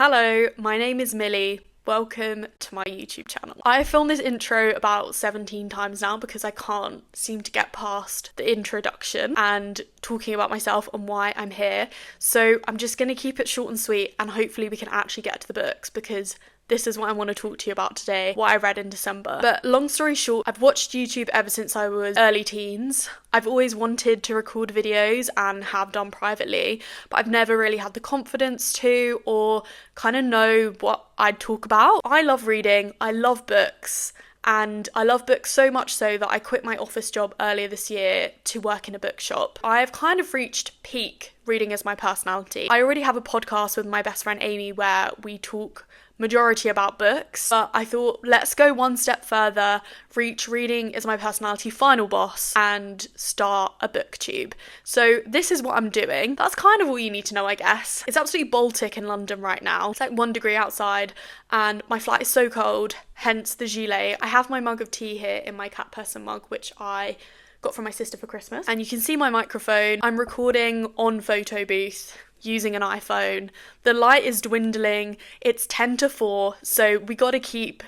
Hello, my name is Millie. Welcome to my YouTube channel. I filmed this intro about 17 times now because I can't seem to get past the introduction and talking about myself and why I'm here. So I'm just going to keep it short and sweet, and hopefully we can actually get to the books because this is what I want to talk to you about today, what I read in December. But long story short, I've watched YouTube ever since I was early teens. I've always wanted to record videos and have done privately, but I've never really had the confidence to or kind of know what I'd talk about. I love reading, I love books, and I love books so much so that I quit my office job earlier this year to work in a bookshop. I've kind of reached peak reading as my personality. I already have a podcast with my best friend Amy where we talk majority about books, but I thought let's go one step further, reach reading as my personality final boss, and start a booktube. So this is what I'm doing. That's kind of all you need to know, I guess. It's absolutely Baltic in London right now. It's like 1 degree outside and my flat is so cold, hence the gilet. I have my mug of tea here in my cat person mug, which I got from my sister for Christmas, and you can see my microphone. I'm recording on photo booth using an iPhone. The light is dwindling. It's 10 to 4, so we gotta keep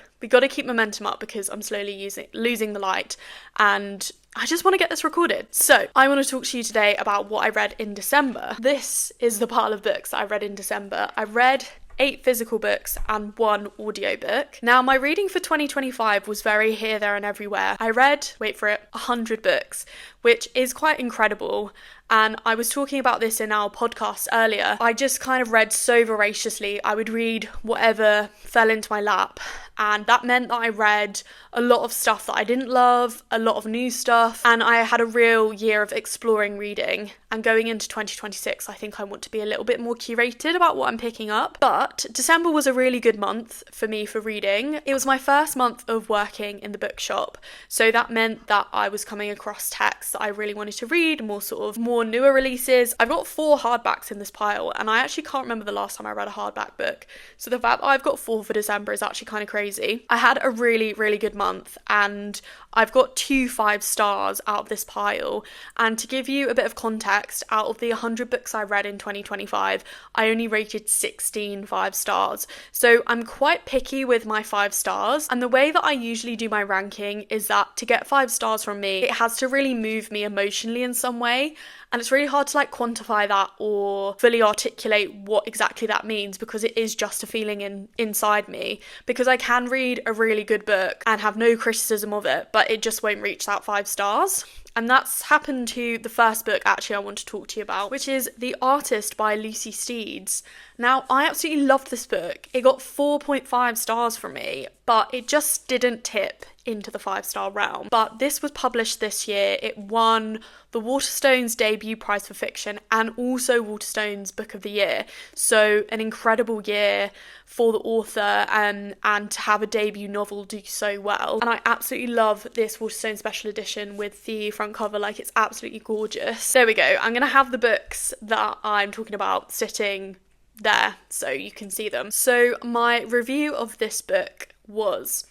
momentum up because I'm slowly losing the light, and I just want to get this recorded. So I want to talk to you today about what I read in December. This is the pile of books that I read in December. I read 8 physical books and 1 audiobook. Now, my reading for 2025 was very here, there and everywhere. I read, wait for it, 100 books, which is quite incredible. And I was talking about this in our podcast earlier. I just kind of read so voraciously. I would read whatever fell into my lap. And that meant that I read a lot of stuff that I didn't love, a lot of new stuff. And I had a real year of exploring reading. And going into 2026, I think I want to be a little bit more curated about what I'm picking up. But December was a really good month for me for reading. It was my first month of working in the bookshop. So that meant that I was coming across texts that I really wanted to read, more newer releases. I've got 4 hardbacks in this pile, and I actually can't remember the last time I read a hardback book. So the fact that I've got 4 for December is actually kind of crazy. I had a really, really good month, and I've got 2 5 stars out of this pile. And to give you a bit of context, out of the 100 books I read in 2025, I only rated 16 5 stars. So I'm quite picky with my 5 stars. And the way that I usually do my ranking is that to get 5 stars from me, it has to really move me emotionally in some way. And it's really hard to quantify that or fully articulate what exactly that means, because it is just a feeling inside me. Because I can read a really good book and have no criticism of it, but it just won't reach that 5 stars. And that's happened to the first book actually I want to talk to you about, which is The Artist by Lucy Steeds. Now, I absolutely loved this book. It got 4.5 stars from me, but it just didn't tip into the 5-star realm. But this was published this year. It won the Waterstones debut prize for fiction and also Waterstones Book of the Year. So an incredible year for the author, and to have a debut novel do so well. And I absolutely love this Waterstone special edition with the front cover. It's absolutely gorgeous. There we go. I'm going to have the books that I'm talking about sitting there so you can see them. So my review of this book was: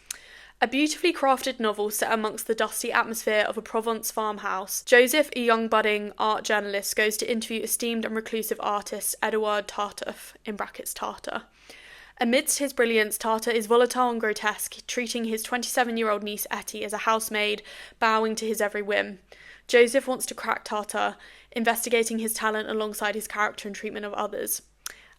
a beautifully crafted novel set amongst the dusty atmosphere of a Provence farmhouse. Joseph, a young budding art journalist, goes to interview esteemed and reclusive artist Edouard Tartuffe, in brackets Tartar. Amidst his brilliance, Tartar is volatile and grotesque, treating his 27-year-old niece Etty as a housemaid, bowing to his every whim. Joseph wants to crack Tartar, investigating his talent alongside his character and treatment of others.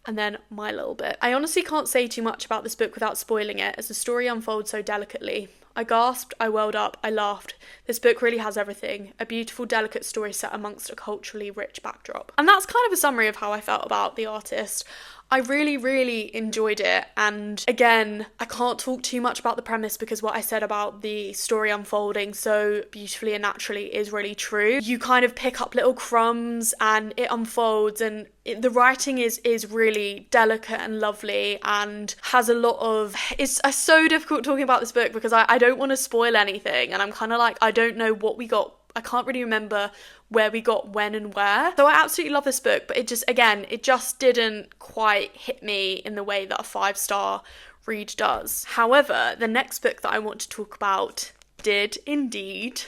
And then my little bit. I honestly can't say too much about this book without spoiling it, as the story unfolds so delicately. I gasped, I welled up, I laughed. This book really has everything. A beautiful, delicate story set amongst a culturally rich backdrop. And that's kind of a summary of how I felt about The Artist. I really, really enjoyed it, and again, I can't talk too much about the premise because what I said about the story unfolding so beautifully and naturally is really true. You kind of pick up little crumbs and it unfolds, and the writing is really delicate and lovely and has a lot of... It's so difficult talking about this book because I don't want to spoil anything, and I'm kind of I don't know what we got. I can't really remember where we got when and where. So I absolutely love this book, but it just didn't quite hit me in the way that a 5-star read does. However, the next book that I want to talk about did indeed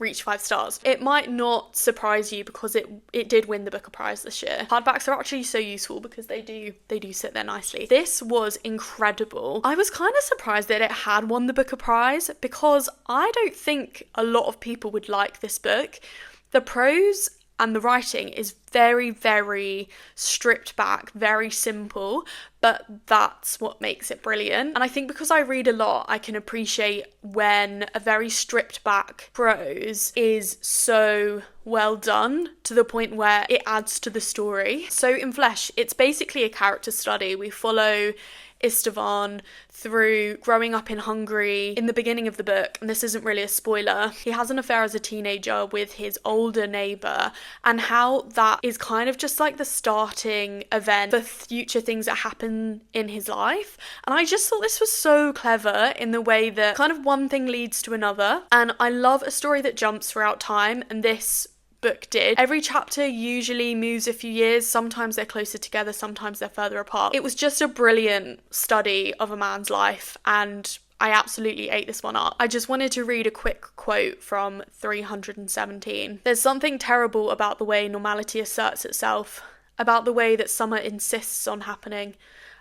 reach 5 stars. It might not surprise you because it did win the Booker Prize this year. Hardbacks are actually so useful because they do sit there nicely. This was incredible. I was kind of surprised that it had won the Booker Prize because I don't think a lot of people would like this book. The prose and the writing is very, very stripped back, very simple, but that's what makes it brilliant. And I think because I read a lot, I can appreciate when a very stripped back prose is so well done to the point where it adds to the story. So in Flesh, it's basically a character study. We follow Istvan through growing up in Hungary in the beginning of the book, and this isn't really a spoiler. He has an affair as a teenager with his older neighbour, and how that is kind of just like the starting event for future things that happen in his life. And I just thought this was so clever in the way that kind of one thing leads to another, and I love a story that jumps throughout time, and this book did. Every chapter usually moves a few years. Sometimes they're closer together, sometimes they're further apart. It was just a brilliant study of a man's life, and I absolutely ate this one up. I just wanted to read a quick quote from 317. There's something terrible about the way normality asserts itself, about the way that summer insists on happening,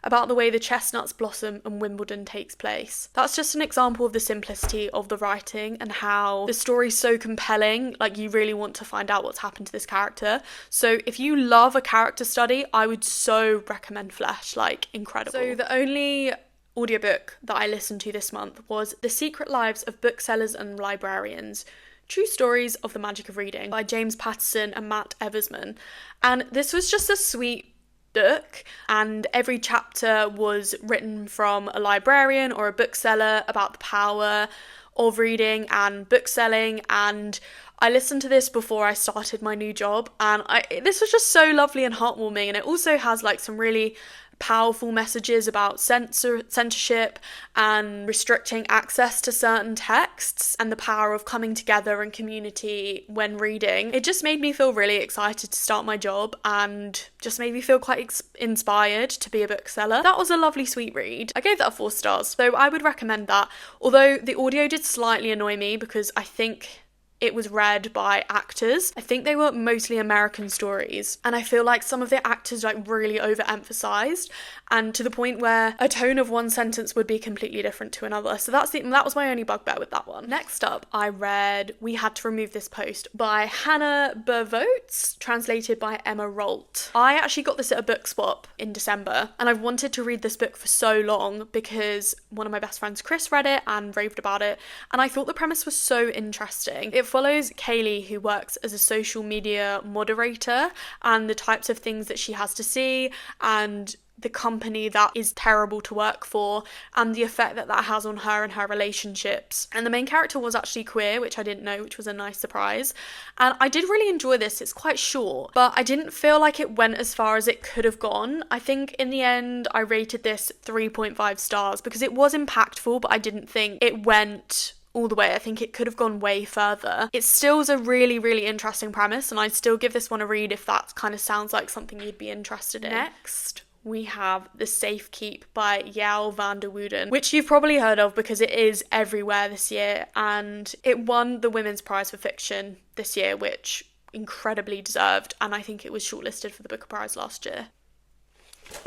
about the way the chestnuts blossom and Wimbledon takes place. That's just an example of the simplicity of the writing and how the story's so compelling, like you really want to find out what's happened to this character. So if you love a character study, I would so recommend Flesh, like incredible. So the only audiobook that I listened to this month was The Secret Lives of Booksellers and Librarians, True Stories of the Magic of Reading by James Patterson and Matt Eversman. And this was just a sweet book, and every chapter was written from a librarian or a bookseller about the power of reading and bookselling. And I listened to this before I started my new job, and this was just so lovely and heartwarming. And it also has like some really powerful messages about censorship and restricting access to certain texts and the power of coming together in community when reading. It just made me feel really excited to start my job and just made me feel quite inspired to be a bookseller. That was a lovely sweet read. I gave that 4 stars, so I would recommend that. Although the audio did slightly annoy me because I think it was read by actors. I think they were mostly American stories, and I feel like some of the actors like really overemphasized, and to the point where a tone of one sentence would be completely different to another. So that was my only bugbear with that one. Next up, I read We Had to Remove This Post by Hannah Bervoets, translated by Emma Rolt. I actually got this at a book swap in December, and I've wanted to read this book for so long because one of my best friends, Chris, read it and raved about it, and I thought the premise was so interesting. It follows Kaylee, who works as a social media moderator, and the types of things that she has to see, and the company that is terrible to work for, and the effect that that has on her and her relationships. And the main character was actually queer, which I didn't know, which was a nice surprise. And I did really enjoy this. It's quite short, but I didn't feel like it went as far as it could have gone. I think in the end I rated this 3.5 stars because it was impactful, but I didn't think it went all the way. I think it could have gone way further. It still is a really, really interesting premise, and I'd still give this one a read if that kind of sounds like something you'd be interested in. Next, we have The Safekeep by Yael van der Wouden, which you've probably heard of because it is everywhere this year, and it won the Women's Prize for Fiction this year, which incredibly deserved, and I think it was shortlisted for the Booker Prize last year.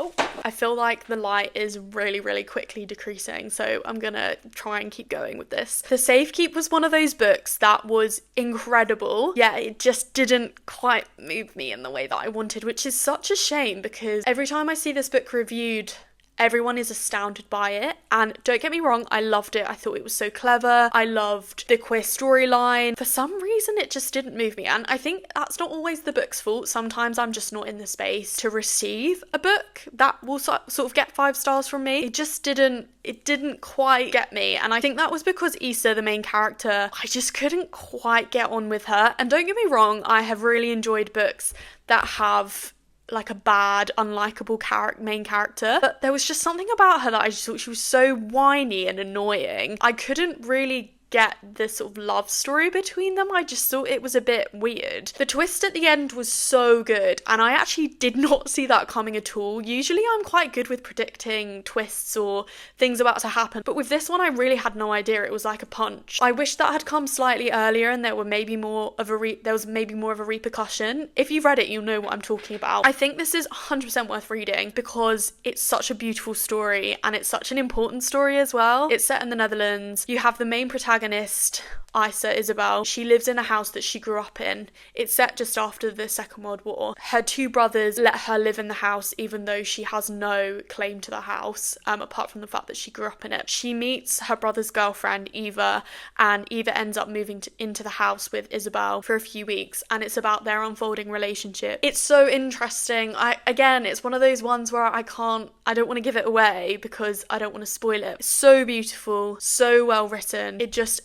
Oh, I feel like the light is really, really quickly decreasing, so I'm gonna try and keep going with this. The Safekeep was one of those books that was incredible, yet it just didn't quite move me in the way that I wanted, which is such a shame because every time I see this book reviewed, everyone is astounded by it. And don't get me wrong, I loved it. I thought it was so clever. I loved the queer storyline. For some reason, it just didn't move me. And I think that's not always the book's fault. Sometimes I'm just not in the space to receive a book that will sort of get 5 stars from me. It didn't quite get me. And I think that was because Issa, the main character, I just couldn't quite get on with her. And don't get me wrong, I have really enjoyed books that have like a bad, unlikable main character, but there was just something about her that I just thought she was so whiny and annoying. I couldn't really get the sort of love story between them. I just thought it was a bit weird. The twist at the end was so good, and I actually did not see that coming at all. Usually I'm quite good with predicting twists or things about to happen, but with this one I really had no idea. It was like a punch. I wish that had come slightly earlier and there was maybe more of a repercussion. If you've read it, you'll know what I'm talking about. I think this is 100% worth reading because it's such a beautiful story and it's such an important story as well. It's set in the Netherlands. You have the main protagonist, Isabel. She lives in a house that she grew up in. It's set just after the Second World War. Her two brothers let her live in the house even though she has no claim to the house, apart from the fact that she grew up in it. She meets her brother's girlfriend, Eva, and Eva ends up moving into the house with Isabel for a few weeks, and it's about their unfolding relationship. It's so interesting. Again, it's one of those ones where I don't want to give it away because I don't want to spoil it. It's so beautiful, so well written. It just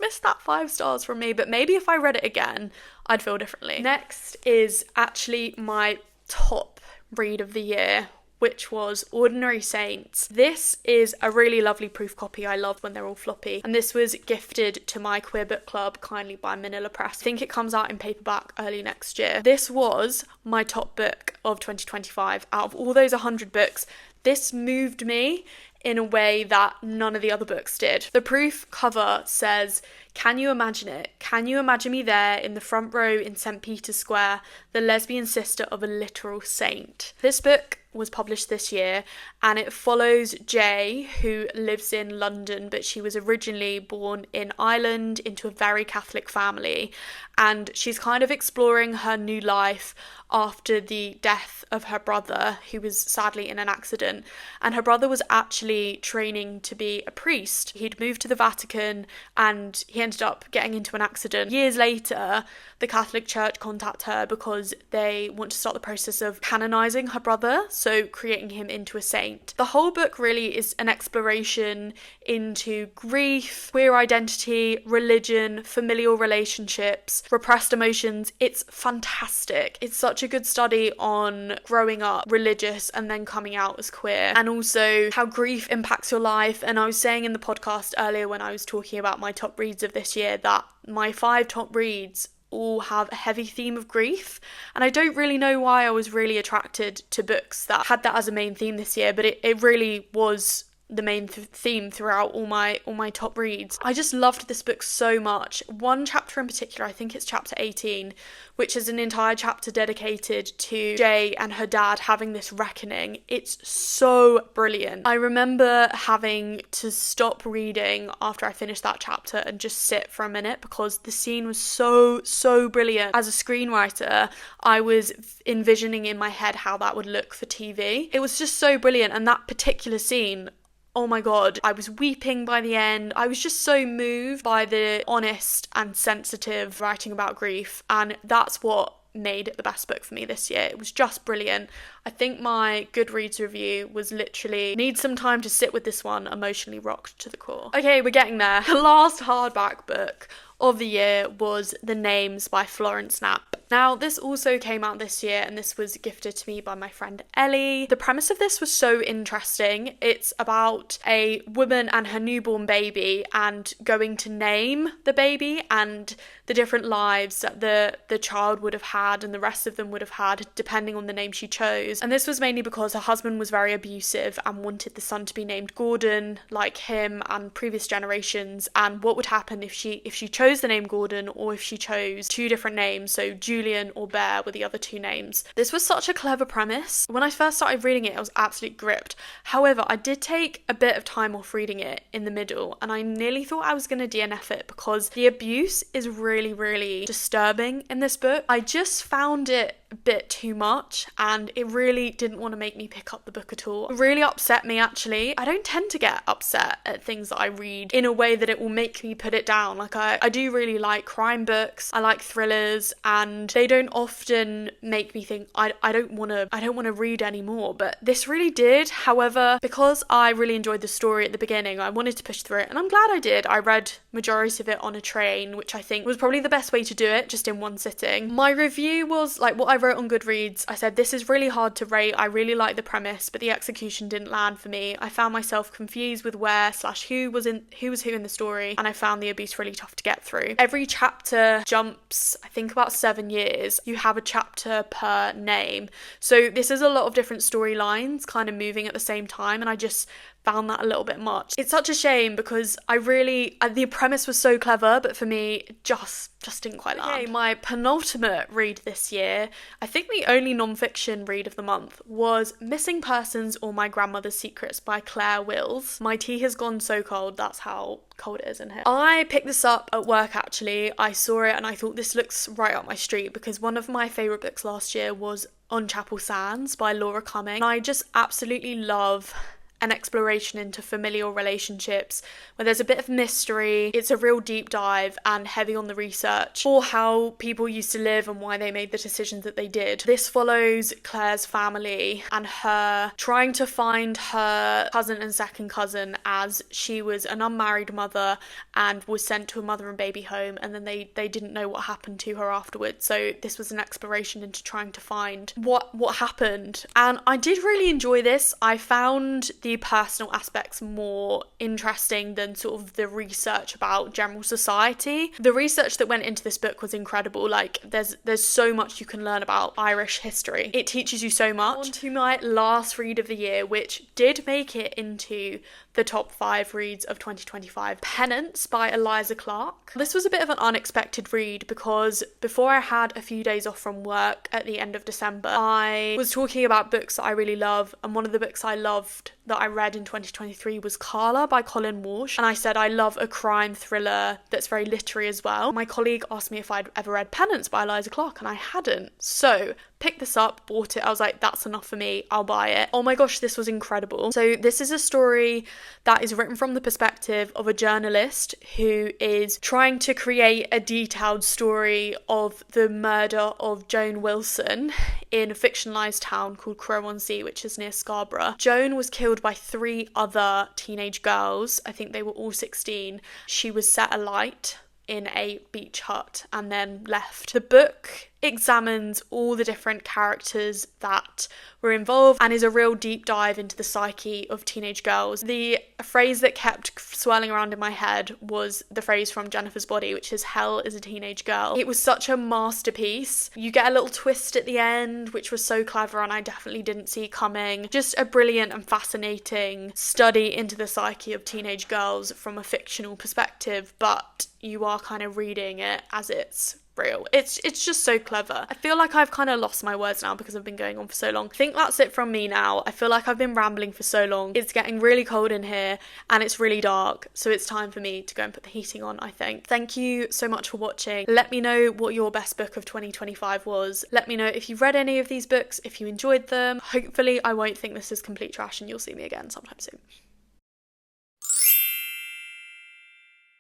missed that 5 stars from me, but maybe if I read it again, I'd feel differently. Next is actually my top read of the year, which was Ordinary Saints. This is a really lovely proof copy. I love when they're all floppy. And this was gifted to my queer book club kindly by Manila Press. I think it comes out in paperback early next year. This was my top book of 2025. Out of all those 100 books, this moved me in a way that none of the other books did. The proof cover says, "Can you imagine it? Can you imagine me there in the front row in St. Peter's Square, the lesbian sister of a literal saint?" This book was published this year, and it follows Jay, who lives in London, but she was originally born in Ireland into a very Catholic family, and she's kind of exploring her new life after the death of her brother, who was sadly in an accident. And her brother was actually training to be a priest. He'd moved to the Vatican and he ended up getting into an accident. Years later, the Catholic Church contacted her because they want to start the process of canonizing her brother, so creating him into a saint. The whole book really is an exploration into grief, queer identity, religion, familial relationships, repressed emotions. It's fantastic. It's such a good study on growing up religious and then coming out as queer, and also how grief impacts your life. And I was saying in the podcast earlier when I was talking about my top reads of this year that my 5 top reads all have a heavy theme of grief, and I don't really know why I was really attracted to books that had that as a main theme this year, but it really was the main theme throughout all my top reads. I just loved this book so much. One chapter in particular, I think it's chapter 18, which is an entire chapter dedicated to Jay and her dad having this reckoning. It's so brilliant. I remember having to stop reading after I finished that chapter and just sit for a minute because the scene was so brilliant. As a screenwriter, I was envisioning in my head how that would look for TV. It was just so brilliant, and that particular scene, oh my god, I was weeping by the end. I was just so moved by the honest and sensitive writing about grief, and that's what made it the best book for me this year. It was just brilliant. I think my Goodreads review was literally, need some time to sit with this one, emotionally rocked to the core. Okay, we're getting there. The last hardback book of the year was The Names by Florence Knapp. Now, this also came out this year, and this was gifted to me by my friend Ellie. The premise of this was so interesting. It's about a woman and her newborn baby and going to name the baby and the different lives that the child would have had and the rest of them would have had depending on the name she chose. And this was mainly because her husband was very abusive and wanted the son to be named Gordon like him and previous generations, and what would happen if she chose the name Gordon or if she chose 2 different names, so Julian or Bear were the other 2 names. This was such a clever premise. When I first started reading it, I was absolutely gripped. However, I did take a bit of time off reading it in the middle, and I nearly thought I was going to DNF it because the abuse is really disturbing in this book. I just found it a bit too much, and it really didn't want to make me pick up the book at all. It really upset me, actually. I don't tend to get upset at things that I read in a way that it will make me put it down. Like, I do really like crime books, I like thrillers, and they don't often make me think I don't want to read anymore, but this really did. However, because I really enjoyed the story at the beginning, I wanted to push through it, and I'm glad I did. I read majority of it on a train, which I think was probably the best way to do it, just in one sitting. My review was, like, what I wrote on Goodreads, I said, this is really hard to rate. I really like the premise, but the execution didn't land for me. I found myself confused with who was who in the story, and I found the abuse really tough to get through. Every chapter jumps, I think, about 7 years. You have a chapter per name. So this is a lot of different storylines kind of moving at the same time, and I just found that a little bit much. It's such a shame because the premise was so clever, but for me, it just didn't quite land. Okay, my penultimate read this year, I think the only non-fiction read of the month, was Missing Persons or My Grandmother's Secrets by Clair Wills. My tea has gone so cold, that's how cold it is in here. I picked this up at work actually. I saw it and I thought this looks right up my street because one of my favourite books last year was On Chapel Sands by Laura Cumming. And I just absolutely love an exploration into familial relationships where there's a bit of mystery. It's a real deep dive and heavy on the research for how people used to live and why they made the decisions that they did. This follows Claire's family and her trying to find her cousin and second cousin, as she was an unmarried mother and was sent to a mother and baby home, and then they didn't know what happened to her afterwards. So this was an exploration into trying to find what happened. And I did really enjoy this. I found the personal aspects more interesting than sort of the research about general society. The research that went into this book was incredible. Like there's so much you can learn about Irish history. It teaches you so much. On to my last read of the year, which did make it into the top 5 reads of 2025. Penance by Eliza Clark. This was a bit of an unexpected read because before I had a few days off from work at the end of December, I was talking about books that I really love, and one of the books I loved that I read in 2023 was Carla by Colin Walsh, and I said I love a crime thriller that's very literary as well. My colleague asked me if I'd ever read Penance by Eliza Clark, and I hadn't. So picked this up, bought it. I was like, that's enough for me, I'll buy it. Oh my gosh, this was incredible. So this is a story that is written from the perspective of a journalist who is trying to create a detailed story of the murder of Joan Wilson in a fictionalised town called Crow-on-Sea, which is near Scarborough. Joan was killed by 3 other teenage girls. I think they were all 16. She was set alight in a beach hut and then left. The book examines all the different characters that were involved and is a real deep dive into the psyche of teenage girls. The phrase that kept swirling around in my head was the phrase from Jennifer's Body, which is hell is a teenage girl. It was such a masterpiece. You get a little twist at the end, which was so clever and I definitely didn't see coming. Just a brilliant and fascinating study into the psyche of teenage girls from a fictional perspective, but you are kind of reading it as it's real. It's just so clever. I feel like I've kind of lost my words now because I've been going on for so long. I think that's it from me now. I feel like I've been rambling for so long. It's getting really cold in here and it's really dark, so it's time for me to go and put the heating on, I think. Thank you so much for watching. Let me know what your best book of 2025 was. Let me know if you've read any of these books, if you enjoyed them. Hopefully I won't think this is complete trash and you'll see me again sometime soon.